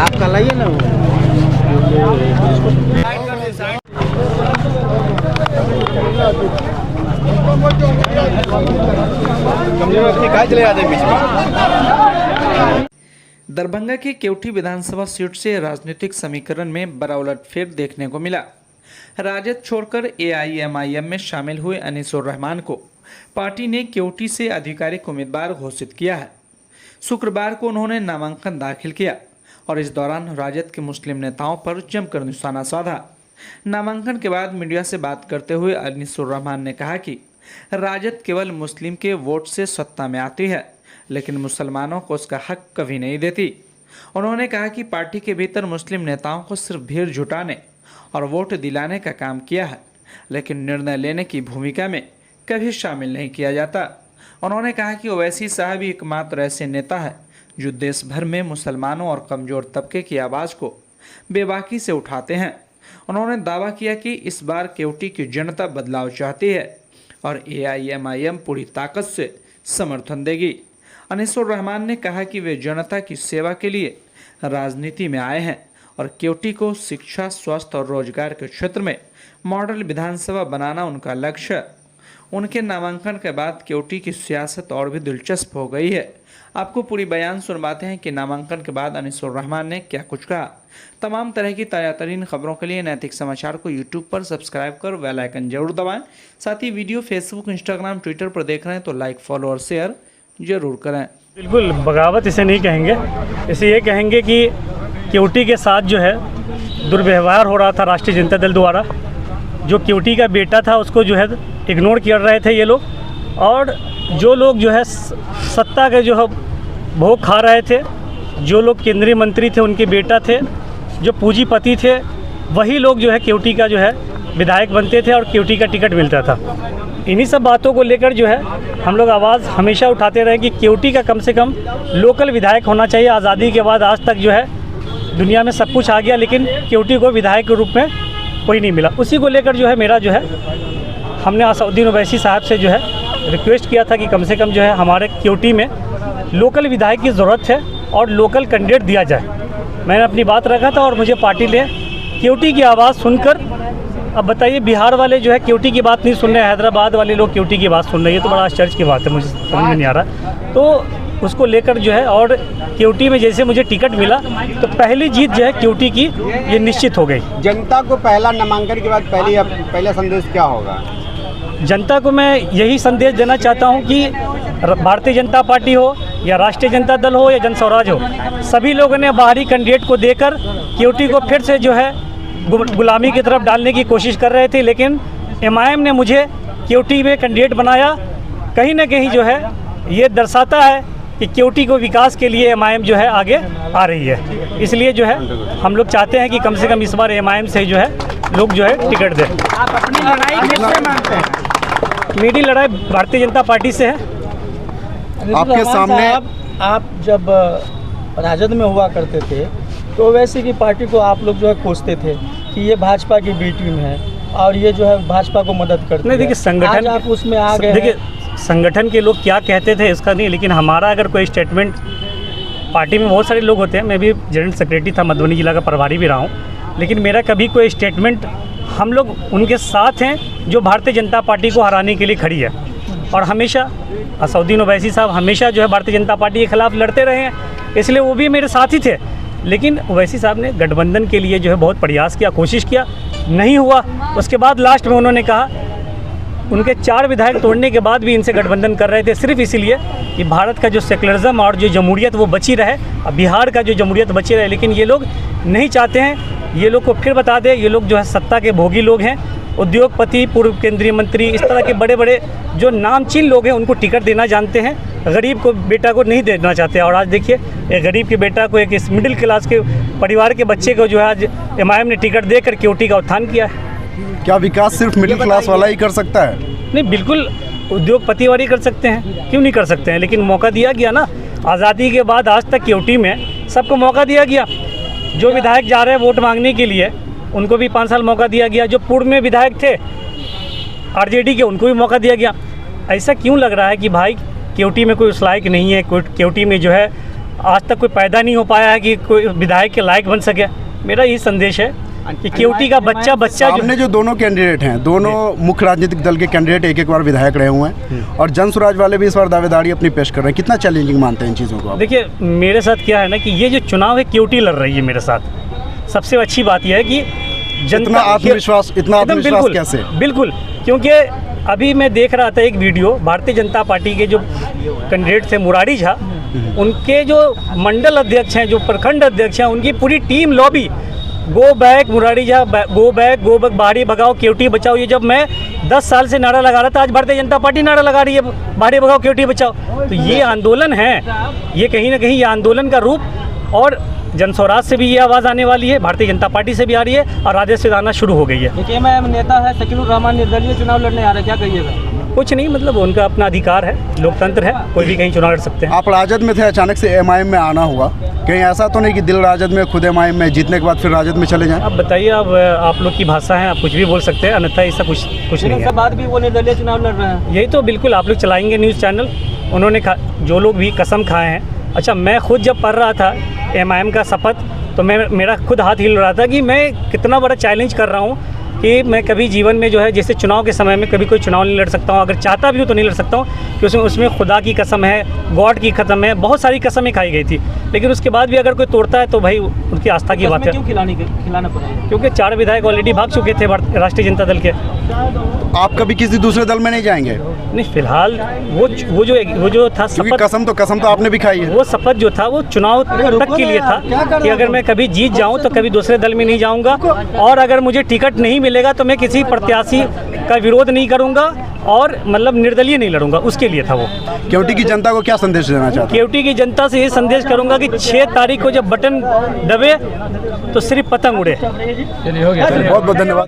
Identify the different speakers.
Speaker 1: आपका लाइए ना
Speaker 2: दरभंगा की केवटी विधानसभा सीट से राजनीतिक समीकरण में बड़ा उलटफेर देखने को मिला। राजद छोड़कर एआईएमआईएम में शामिल हुए अनीसुर रहमान को पार्टी ने केवटी से आधिकारिक उम्मीदवार घोषित किया है। शुक्रवार को उन्होंने नामांकन दाखिल किया और इस दौरान राजद के मुस्लिम नेताओं पर जमकर निशाना साधा। नामांकन के बाद मीडिया से बात करते हुए अनीसुर रहमान ने कहा कि राजद केवल मुस्लिम के वोट से सत्ता में आती है, लेकिन मुसलमानों को उसका हक कभी नहीं देती। उन्होंने कहा कि पार्टी के भीतर मुस्लिम नेताओं को सिर्फ भीड़ जुटाने और वोट दिलाने का काम किया है, लेकिन निर्णय लेने की भूमिका में कभी शामिल नहीं किया जाता। उन्होंने कहा कि ओवैसी साहब ही एकमात्र ऐसे नेता है जो देश भर में मुसलमानों और कमज़ोर तबके की आवाज़ को बेबाकी से उठाते हैं। उन्होंने दावा किया कि इस बार केवटी की जनता बदलाव चाहती है और एआईएमआईएम पूरी ताकत से समर्थन देगी। अनीसुर रहमान ने कहा कि वे जनता की सेवा के लिए राजनीति में आए हैं और केवटी को शिक्षा, स्वास्थ्य और रोजगार के क्षेत्र में मॉडल विधानसभा बनाना उनका लक्ष्य है। उनके नामांकन के बाद केवटी की सियासत और भी दिलचस्प हो गई है। आपको पूरी बयान सुनवाते हैं कि नामांकन के बाद अनीसुर रहमान ने क्या कुछ कहा। तमाम तरह की ताज़ा तरीन खबरों के लिए नैतिक समाचार को यूट्यूब पर सब्सक्राइब कर बेल आइकन जरूर दबाएं। साथ ही वीडियो फेसबुक, इंस्टाग्राम, ट्विटर पर देख रहे हैं तो लाइक, फॉलो और शेयर जरूर करें।
Speaker 3: बिल्कुल बगावत इसे नहीं कहेंगे, इसे ये कहेंगे कि केवटी के साथ जो है दुर्व्यवहार हो रहा था राष्ट्रीय जनता दल द्वारा। जो केवटी का बेटा था उसको जो है इग्नोर कर रहे थे ये लोग, और जो लोग जो है सत्ता के जो है भोग खा रहे थे, जो लोग केंद्रीय मंत्री थे उनके बेटा थे, जो पूंजीपति थे, वही लोग जो है केवटी का जो है विधायक बनते थे और केवटी का टिकट मिलता था। इन्हीं सब बातों को लेकर जो है हम लोग आवाज़ हमेशा उठाते रहे कि केवटी का कम से कम लोकल विधायक होना चाहिए। आज़ादी के बाद आज तक जो है दुनिया में सब कुछ आ गया, लेकिन केवटी को विधायक के रूप में कोई नहीं मिला। उसी को लेकर जो है मेरा जो है हमने असउद्दीन ओवैसी साहब से जो है रिक्वेस्ट किया था कि कम से कम जो है हमारे केवटी में लोकल विधायक की ज़रूरत है और लोकल कैंडिडेट दिया जाए। मैंने अपनी बात रखा था और मुझे पार्टी ने केवटी की आवाज़ सुनकर, अब बताइए बिहार वाले जो है केवटी की बात नहीं सुन रहे, हैदराबाद वाले लोग केवटी की बात सुन रहे हैं, ये तो बड़ा आश्चर्य की बात है, मुझे समझ में नहीं आ रहा। तो उसको लेकर जो है, और केवटी में जैसे मुझे टिकट मिला तो पहली जीत जो है केवटी की ये निश्चित हो गई।
Speaker 1: जनता को पहला नामांकन के बाद पहला संदेश क्या होगा?
Speaker 3: जनता को मैं यही संदेश देना चाहता हूं कि भारतीय जनता पार्टी हो या राष्ट्रीय जनता दल हो या जन स्वराज हो, सभी लोगों ने बाहरी कैंडिडेट को देकर केवटी को फिर से जो है गुलामी की तरफ डालने की कोशिश कर रहे थे, लेकिन एमआईएम ने मुझे केवटी में कैंडिडेट बनाया। कहीं ना कहीं जो है ये दर्शाता है कि केवटी को विकास के लिए एमआईएम जो है आगे आ रही है। इसलिए जो है हम लोग चाहते हैं कि कम से कम इस बार एमआईएम से जो है लोग जो है टिकट दें।
Speaker 1: आप अपनी लड़ाई किससे मानते हैं?
Speaker 3: मेरी लड़ाई भारतीय जनता पार्टी से है।
Speaker 4: आपके सामने आप जब राजद में हुआ करते थे तो वैसे की पार्टी को आप लोग जो है कोसते थे कि ये भाजपा की बी टीम है और ये जो है भाजपा को मदद करते हैं।
Speaker 3: देखिए संगठन,
Speaker 4: आप उसमें आ गए।
Speaker 3: देखिए संगठन के लोग क्या कहते थे इसका नहीं, लेकिन हमारा अगर कोई स्टेटमेंट, पार्टी में बहुत सारे लोग होते हैं, मैं भी जनरल सेक्रेटरी था, मधुबनी जिला का प्रभारी भी रहा हूँ, लेकिन मेरा कभी कोई स्टेटमेंट, हम लोग उनके साथ हैं जो भारतीय जनता पार्टी को हराने के लिए खड़ी है। और हमेशा असउद्दीन ओवैसी साहब हमेशा जो है भारतीय जनता पार्टी के खिलाफ लड़ते रहे हैं, इसलिए वो भी मेरे साथ ही थे। लेकिन ओवैसी साहब ने गठबंधन के लिए जो है बहुत प्रयास किया, कोशिश किया, नहीं हुआ। उसके बाद लास्ट में उन्होंने कहा, उनके 4 विधायक तोड़ने के बाद भी इनसे गठबंधन कर रहे थे, सिर्फ इसीलिए कि भारत का जो सेकुलरिज्म और जो जमहूरियत वो बची रहे, बिहार का जो जमहूरियत बची रहे। लेकिन ये लोग नहीं चाहते हैं। ये लोग को फिर बता दें, ये लोग जो है सत्ता के भोगी लोग हैं, उद्योगपति, पूर्व केंद्रीय मंत्री, इस तरह के बड़े बड़े जो नामचीन लोग हैं उनको टिकट देना जानते हैं, गरीब को बेटा को नहीं देना चाहते। और आज देखिए एक गरीब के बेटा को, एक इस मिडिल क्लास के परिवार के बच्चे को जो है आज एमआईएम ने टिकट देकर केवटी का उत्थान किया है।
Speaker 5: क्या विकास सिर्फ मिडिल क्लास वाला ही कर सकता है?
Speaker 3: नहीं, बिल्कुल उद्योगपति वाले कर सकते हैं, क्यों नहीं कर सकते हैं, लेकिन मौका दिया गया ना। आज़ादी के बाद आज तक केवटी में सबको मौका दिया गया। जो विधायक जा रहे हैं वोट मांगने के लिए उनको भी 5 साल मौका दिया गया। जो पूर्व में विधायक थे आरजेडी के, उनको भी मौका दिया गया। ऐसा क्यों लग रहा है कि भाई केवटी में कोई उस लायक नहीं है, केवटी में जो है आज तक कोई पैदा नहीं हो पाया है कि कोई विधायक के लायक बन सके। मेरा यही संदेश है कि केवटी का बच्चा
Speaker 5: सामने जो दोनों कैंडिडेट हैं, दोनों मुख्य राजनीतिक दल के कैंडिडेट एक बार विधायक रहे हुए हैं और जन स्वराज वाले भी इस बार दावेदारी अपनी पेश कर रहे हैं। कितना चैलेंजिंग मानते हैं इन चीज़ों को आप?
Speaker 3: देखिए, मेरे साथ क्या है ना कि ये जो चुनाव है केवटी लड़ रही है मेरे साथ। सबसे अच्छी बात यह है कि
Speaker 5: इतना आत्मविश्वास कैसे?
Speaker 3: बिल्कुल, क्योंकि अभी मैं देख रहा था एक वीडियो, भारतीय जनता पार्टी के जो कैंडिडेट थे मुरारी झा, उनके जो मंडल अध्यक्ष हैं, जो प्रखंड अध्यक्ष हैं, उनकी पूरी team lobby go back Murari Jha, go back बाहरी भगाओ केवटी बचाओ। ये जब मैं 10 साल से नारा लगा रहा था, आज भारतीय जनता पार्टी नारा लगा रही है बाहरी भगाओ केवटी बचाओ। तो ये आंदोलन है, ये कहीं ना कहीं ये आंदोलन का रूप, और जन स्वराज से भी ये आवाज़ आने वाली है, भारतीय जनता पार्टी से भी आ रही है और राजद से आना शुरू हो गई है।
Speaker 4: देखिए, मैं नेता है शकीलुर रहमान निर्दलीय चुनाव लड़ने आ रहे, क्या कहिएगा?
Speaker 3: कुछ नहीं, मतलब उनका अपना अधिकार है, लोकतंत्र है, कोई भी कहीं चुनाव लड़ सकते हैं।
Speaker 5: आप राजद में थे, अचानक से एमआईएम में आना हुआ, कहीं ऐसा तो नहीं कि दिल राजद में खुद एमआईएम में, जीतने के बाद फिर राजद में चले जाएं?
Speaker 3: अब बताइए, अब आप लोग की भाषा है, आप कुछ भी बोल सकते हैं, अन्यथा ऐसा कुछ नहीं है।
Speaker 4: बाद भी वो निर्दलीय चुनाव लड़ रहे हैं,
Speaker 3: यही तो बिल्कुल आप लोग चलाएंगे न्यूज़ चैनल। उन्होंने जो लोग भी कसम खाए हैं, अच्छा मैं खुद जब पढ़ रहा था एमआईएम का शपथ, तो मेरा खुद हाथ हिल रहा था कि मैं कितना बड़ा चैलेंज कर रहा हूँ कि मैं कभी जीवन में जो है, जैसे चुनाव के समय में कभी कोई चुनाव नहीं लड़ सकता हूँ, अगर चाहता भी हूँ तो नहीं लड़ सकता हूँ, क्योंकि उसमें खुदा की कसम है, गॉड की कसम है, बहुत सारी कसमें खाई गई थी। लेकिन उसके बाद भी अगर कोई तोड़ता है तो भाई उनकी आस्था की बात है।
Speaker 4: क्यों खिलाना पड़ा?
Speaker 3: क्योंकि 4 विधायक ऑलरेडी भाग चुके थे राष्ट्रीय जनता दल के।
Speaker 5: आप कभी किसी दूसरे दल में नहीं जाएंगे?
Speaker 3: नहीं, फिलहाल वो जो था
Speaker 5: क्योंकि
Speaker 3: शपथ,
Speaker 5: कसम तो आपने भी खाई है।
Speaker 3: वो शपथ जो था वो चुनाव तक के लिए था कि अगर मैं कभी जीत जाऊं तो कभी दूसरे दल में नहीं जाऊंगा, और अगर मुझे टिकट नहीं मिलेगा तो मैं किसी प्रत्याशी का विरोध नहीं करूंगा और मतलब निर्दलीय नहीं लड़ूंगा, उसके लिए था वो।
Speaker 5: केवटी की जनता को क्या संदेश देना चाहते हैं?
Speaker 3: केवटी की जनता से ये संदेश करूंगा कि 6 तारीख को जब बटन दबे तो सिर्फ पतंग उड़े।
Speaker 5: बहुत बहुत धन्यवाद।